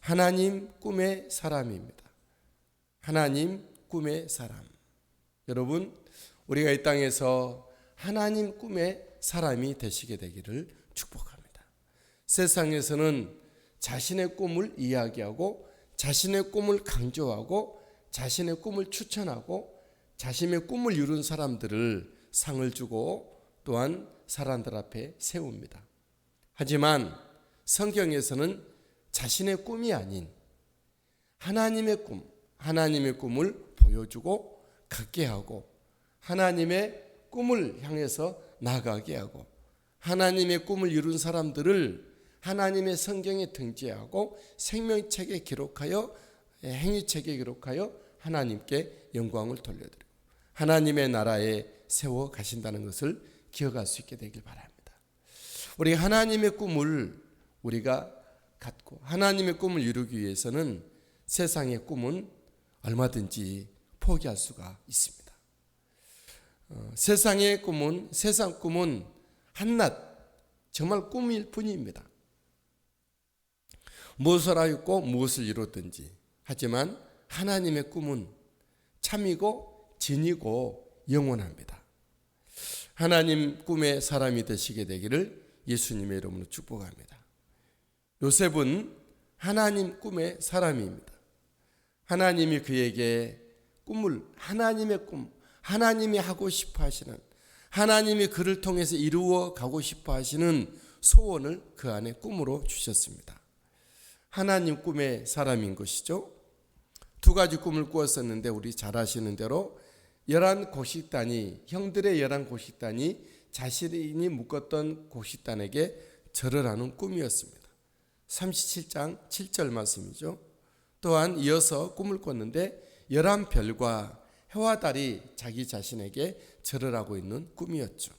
하나님 꿈의 사람입니다. 하나님 꿈의 사람. 여러분, 우리가 이 땅에서 하나님 꿈의 사람이 되시게 되기를 축복합니다. 세상에서는 자신의 꿈을 이야기하고 자신의 꿈을 강조하고 자신의 꿈을 추천하고 자신의 꿈을 이룬 사람들을 상을 주고 또한 사람들 앞에 세웁니다. 하지만 성경에서는 자신의 꿈이 아닌 하나님의 꿈을 보여주고 갖게 하고 하나님의 꿈을 향해서 나아가게 하고 하나님의 꿈을 이룬 사람들을 하나님의 성경에 등재하고 생명책에 기록하여 행위책에 기록하여 하나님께 영광을 돌려드리고 하나님의 나라에 세워 가신다는 것을 기억할 수 있게 되길 바랍니다. 우리 하나님의 꿈을 우리가 갖고 하나님의 꿈을 이루기 위해서는 세상의 꿈은 얼마든지 포기할 수가 있습니다. 세상 꿈은 한낱 정말 꿈일 뿐입니다. 무엇을 하였고 무엇을 이뤘든지. 하지만 하나님의 꿈은 참이고 진이고 영원합니다. 하나님 꿈의 사람이 되시게 되기를 예수님의 이름으로 축복합니다. 요셉은 하나님 꿈의 사람입니다. 하나님이 그에게 하나님의 꿈, 하나님이 하고 싶어 하시는, 하나님이 그를 통해서 이루어 가고 싶어 하시는 소원을 그 안에 꿈으로 주셨습니다. 하나님 꿈의 사람인 것이죠. 두 가지 꿈을 꾸었었는데 우리 잘 아시는 대로 11곡식단이, 형들의 11곡식단이 자신이 묶었던 곡식단에게 절을 하는 꿈이었습니다. 37장 7절 말씀이죠. 또한 이어서 꿈을 꿨는데 11별과 해와 달이 자기 자신에게 절을 하고 있는 꿈이었죠.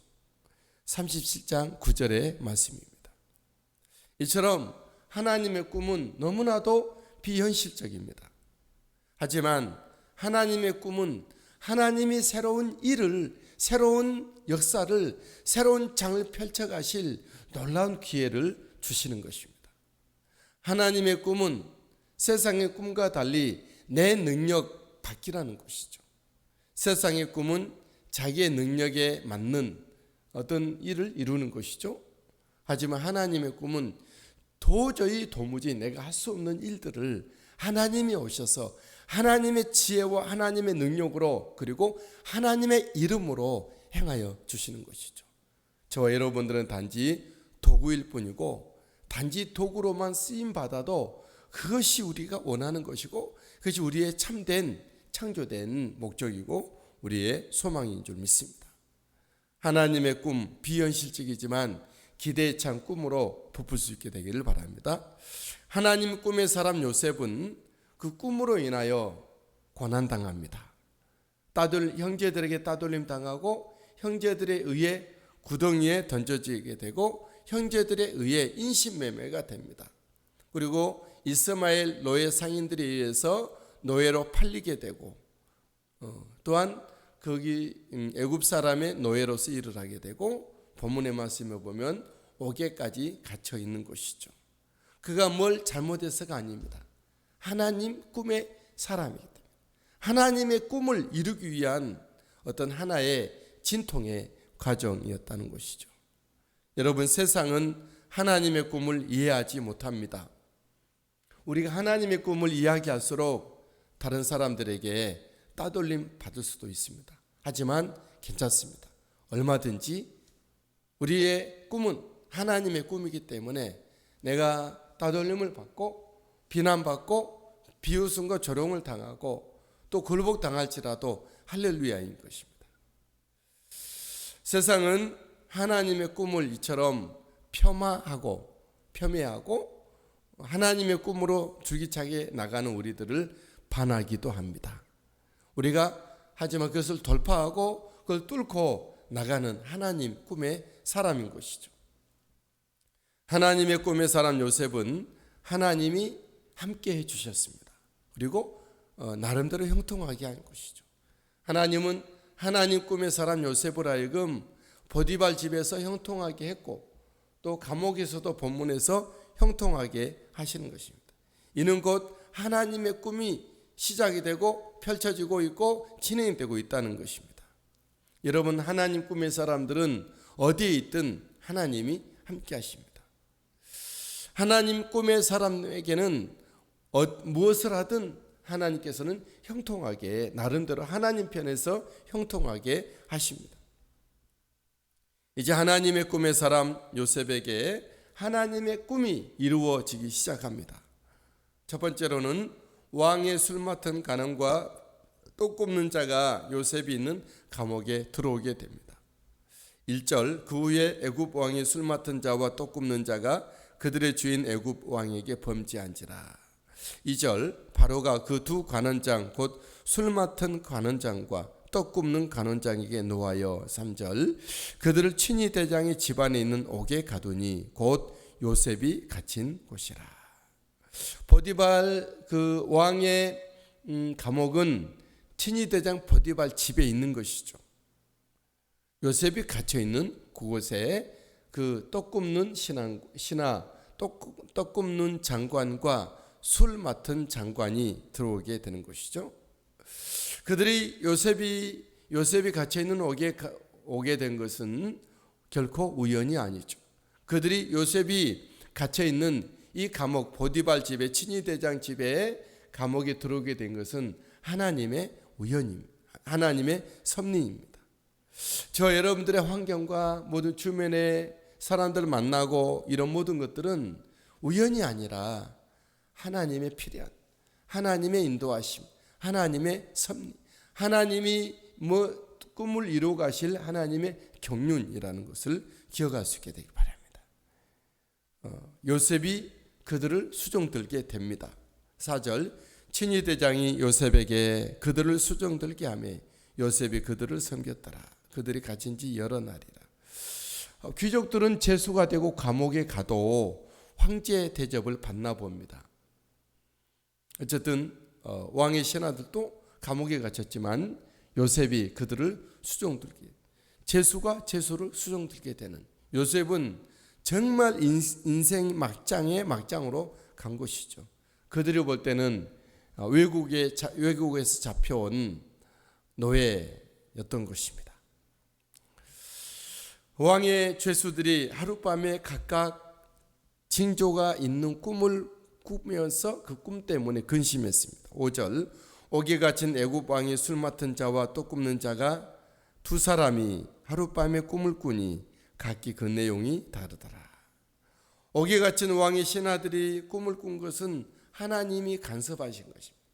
37장 9절의 말씀입니다. 이처럼 하나님의 꿈은 너무나도 비현실적입니다. 하지만 하나님의 꿈은 하나님이 새로운 일을, 새로운 역사를, 새로운 장을 펼쳐가실 놀라운 기회를 주시는 것입니다. 하나님의 꿈은 세상의 꿈과 달리 내 능력 밖이라는 것이죠. 세상의 꿈은 자기의 능력에 맞는 어떤 일을 이루는 것이죠. 하지만 하나님의 꿈은 도무지 내가 할 수 없는 일들을 하나님이 오셔서 하나님의 지혜와 하나님의 능력으로 그리고 하나님의 이름으로 행하여 주시는 것이죠. 저와 여러분들은 단지 도구일 뿐이고 단지 도구로만 쓰임 받아도 그것이 우리가 원하는 것이고 그것이 우리의 참된 창조된 목적이고 우리의 소망인 줄 믿습니다. 하나님의 꿈, 비현실적이지만 기대에 찬 꿈으로 부풀 수 있게 되기를 바랍니다. 하나님 꿈의 사람 요셉은 그 꿈으로 인하여 고난당합니다. 형제들에게 따돌림 당하고 형제들에 의해 구덩이에 던져지게 되고 형제들에 의해 인신매매가 됩니다. 그리고 이스마엘 노예 상인들에 의해서 노예로 팔리게 되고 또한 거기 애굽 사람의 노예로서 일을 하게 되고 본문의 말씀에 보면 옥에까지 갇혀 있는 것이죠. 그가 뭘 잘못해서가 아닙니다. 하나님 꿈의 사람이기 때문에 하나님의 꿈을 이루기 위한 어떤 하나의 진통의 과정이었다는 것이죠. 여러분, 세상은 하나님의 꿈을 이해하지 못합니다. 우리가 하나님의 꿈을 이야기할수록 다른 사람들에게 따돌림 받을 수도 있습니다. 하지만 괜찮습니다. 얼마든지 우리의 꿈은 하나님의 꿈이기 때문에 내가 따돌림을 받고 비난받고 비웃음과 조롱을 당하고 또 굴복당할지라도 할렐루야인 것입니다. 세상은 하나님의 꿈을 이처럼 폄하하고 하나님의 꿈으로 줄기차게 나가는 우리들을 반하기도 합니다. 하지만 그것을 돌파하고 그걸 뚫고 나가는 하나님 꿈의 사람인 것이죠. 하나님의 꿈의 사람 요셉은 하나님이 함께 해주셨습니다. 그리고 나름대로 형통하게 한 것이죠. 하나님은 하나님 꿈의 사람 요셉을 하여금 보디발 집에서 형통하게 했고 또 감옥에서도 본문에서 형통하게 하시는 것입니다. 이는 곧 하나님의 꿈이 시작이 되고 펼쳐지고 있고 진행되고 있다는 것입니다. 여러분, 하나님 꿈의 사람들은 어디에 있든 하나님이 함께 하십니다. 하나님 꿈의 사람에게는 무엇을 하든 하나님께서는 형통하게, 나름대로 하나님 편에서 형통하게 하십니다. 이제 하나님의 꿈의 사람 요셉에게 하나님의 꿈이 이루어지기 시작합니다. 첫 번째로는 왕의 술 맡은 간원과 또 굽는 자가 요셉이 있는 감옥에 들어오게 됩니다. 1절, 그 후에 애굽 왕의 술 맡은 자와 또 굽는 자가 그들의 주인 애굽 왕에게 범죄한지라. 2절, 바로가 그 두 관원장 곧 술 맡은 관원장과 떡 굽는 관원장에게 노하여 3절, 그들을 친위 대장의 집안에 있는 옥에 가두니 곧 요셉이 갇힌 곳이라. 보디발 그 왕의 감옥은 친위 대장 보디발 집에 있는 것이죠. 요셉이 갇혀 있는 그곳에 그 떡 굽는 떡 굽는 장관과 술 맡은 장관이 들어오게 되는 것이죠. 그들이 요셉이 갇혀 있는 옥에 오게 된 것은 결코 우연이 아니죠. 그들이 요셉이 갇혀 있는 이 감옥 보디발 집에, 친위 대장 집에 감옥에 들어오게 된 것은 하나님의 우연입니다. 하나님의 섭리입니다. 저 여러분들의 환경과 모든 주변의 사람들 만나고 이런 모든 것들은 우연이 아니라 하나님의 필요한, 하나님의 인도하심, 하나님의 섭리, 하나님이 꿈을 이루어 가실 하나님의 경륜이라는 것을 기억할 수 있게 되기 바랍니다. 요셉이 그들을 수종들게 됩니다. 4절, 친위 대장이 요셉에게 그들을 수종들게 하며 요셉이 그들을 섬겼더라. 그들이 갇힌 지 여러 날이라. 귀족들은 죄수가 되고 감옥에 가도 황제 대접을 받나 봅니다. 어쨌든 왕의 신하들도 감옥에 갇혔지만 요셉이 그들을 수종들게, 죄수가 죄수를 수종들게 되는, 요셉은 정말 인생 막장으로 간 것이죠. 그들이 볼 때는 외국에서 잡혀온 노예였던 것입니다. 왕의 죄수들이 하룻밤에 각각 징조가 있는 꿈을 꾸면서 그 꿈 때문에 근심했습니다. 5절, 옥에 갇힌 애굽 왕의 술 맡은 자와 또 굽는 자가 두 사람이 하룻밤에 꿈을 꾸니 각기 그 내용이 다르더라. 옥에 갇힌 왕의 신하들이 꿈을 꾼 것은 하나님이 간섭하신 것입니다.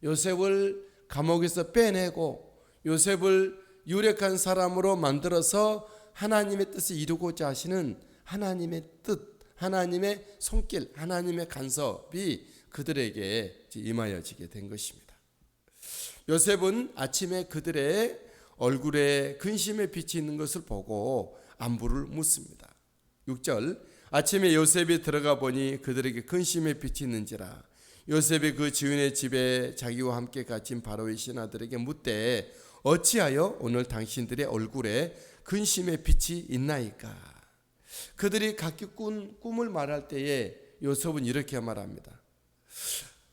요셉을 감옥에서 빼내고 요셉을 유력한 사람으로 만들어서 하나님의 뜻을 이루고자 하시는 하나님의 뜻, 하나님의 손길, 하나님의 간섭이 그들에게 임하여지게 된 것입니다. 요셉은 아침에 그들의 얼굴에 근심의 빛이 있는 것을 보고 안부를 묻습니다. 6절, 아침에 요셉이 들어가 보니 그들에게 근심의 빛이 있는지라. 요셉이 그 지은의 집에 자기와 함께 갇힌 바로의 신하들에게 묻되 어찌하여 오늘 당신들의 얼굴에 근심의 빛이 있나이까. 그들이 각기 꾼 꿈을 말할 때에 요셉은 이렇게 말합니다.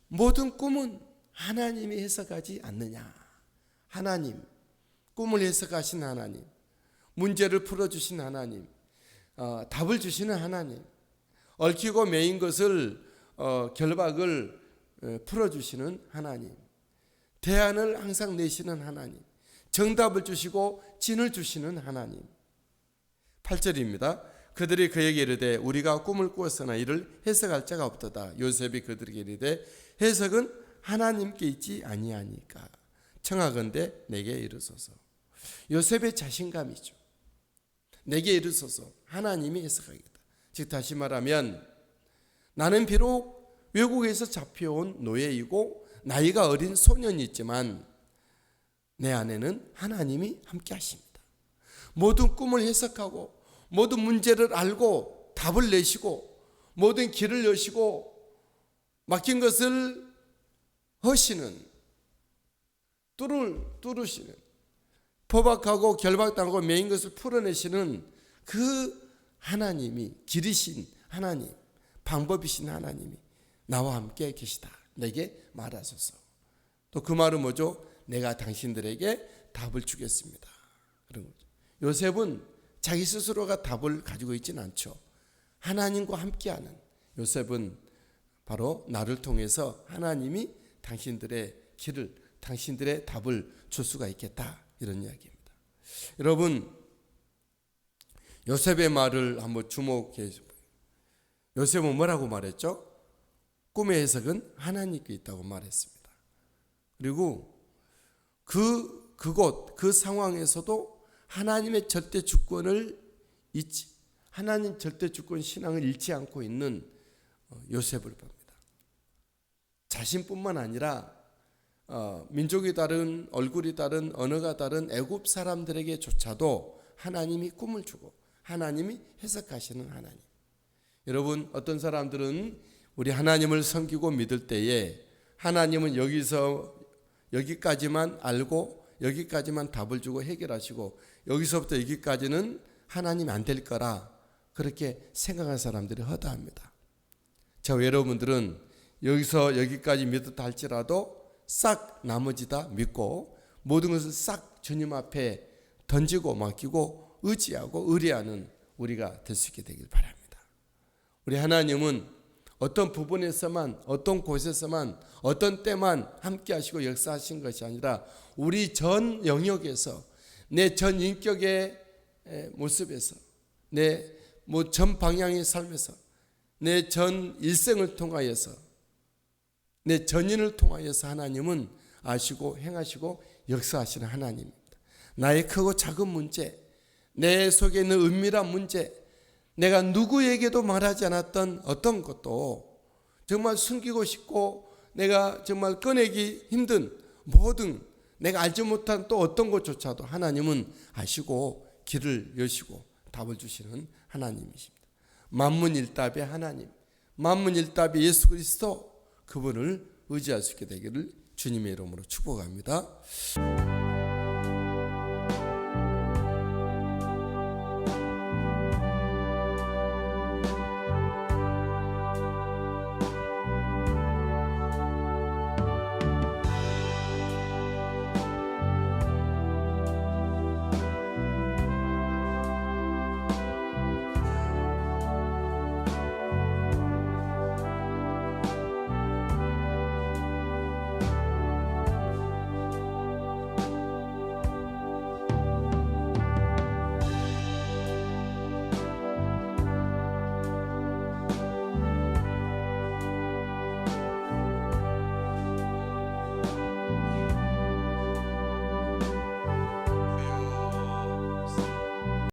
모든 꿈은 하나님이 해석하지 않느냐. 하나님, 꿈을 해석하신 하나님, 문제를 풀어주신 하나님, 답을 주시는 하나님, 얽히고 매인 것을 결박을 풀어주시는 하나님, 대안을 항상 내시는 하나님, 정답을 주시고 진을 주시는 하나님. 8절입니다. 그들이 그에게 이르되 우리가 꿈을 꾸었으나 이를 해석할 자가 없도다. 요셉이 그들에게 이르되 해석은 하나님께 있지 아니하니까 청하건대 내게 이르소서. 요셉의 자신감이죠. 내게 이르소서. 하나님이 해석하겠다. 즉 다시 말하면 나는 비록 외국에서 잡혀온 노예이고 나이가 어린 소년이 있지만 내 안에는 하나님이 함께 하십니다. 모든 꿈을 해석하고 모든 문제를 알고 답을 내시고 모든 길을 여시고 막힌 것을 허시는, 뚫으시는, 포박하고 결박당하고 매인 것을 풀어내시는 그 하나님이, 길이신 하나님, 방법이신 하나님이 나와 함께 계시다. 내게 말하소서. 또 그 말은 뭐죠? 내가 당신들에게 답을 주겠습니다. 그런 거죠. 요셉은 자기 스스로가 답을 가지고 있지는 않죠. 하나님과 함께하는 요셉은 바로 나를 통해서 하나님이 당신들의 길을, 당신들의 답을 줄 수가 있겠다, 이런 이야기입니다. 여러분, 요셉의 말을 한번 주목해 보세요. 요셉은 뭐라고 말했죠? 꿈의 해석은 하나님께 있다고 말했습니다. 그리고 그곳, 그 상황에서도 하나님의 절대 주권을 하나님 절대 주권 신앙을 잃지 않고 있는 요셉을 봅니다. 자신뿐만 아니라 민족이 다른, 얼굴이 다른, 언어가 다른 애굽 사람들에게조차도 하나님이 꿈을 주고 하나님이 해석하시는 하나님. 여러분, 어떤 사람들은 우리 하나님을 섬기고 믿을 때에 하나님은 여기까지만 알고 여기까지만 답을 주고 해결하시고 여기서부터 여기까지는 하나님이 안 될 거라, 그렇게 생각하는 사람들이 허다합니다. 저 여러분들은 여기서 여기까지 믿었다 할지라도 싹 나머지 다 믿고 모든 것을 싹 주님 앞에 던지고 맡기고 의지하고 의뢰하는 우리가 될 수 있게 되길 바랍니다. 우리 하나님은 어떤 부분에서만, 어떤 곳에서만, 어떤 때만 함께 하시고 역사하신 것이 아니라 우리 전 영역에서, 내 전 인격의 모습에서, 내 전 방향의 삶에서, 내 전 일생을 통하여서, 내 전인을 통하여서 하나님은 아시고 행하시고 역사하시는 하나님입니다. 나의 크고 작은 문제, 내 속에 있는 은밀한 문제, 내가 누구에게도 말하지 않았던 어떤 것도 정말 숨기고 싶고 내가 정말 꺼내기 힘든 모든, 내가 알지 못한 또 어떤 것조차도 하나님은 아시고 길을 여시고 답을 주시는 하나님이십니다. 만문일답의 하나님, 만문일답의 예수 그리스도, 그분을 의지할 수 있게 되기를 주님의 이름으로 축복합니다.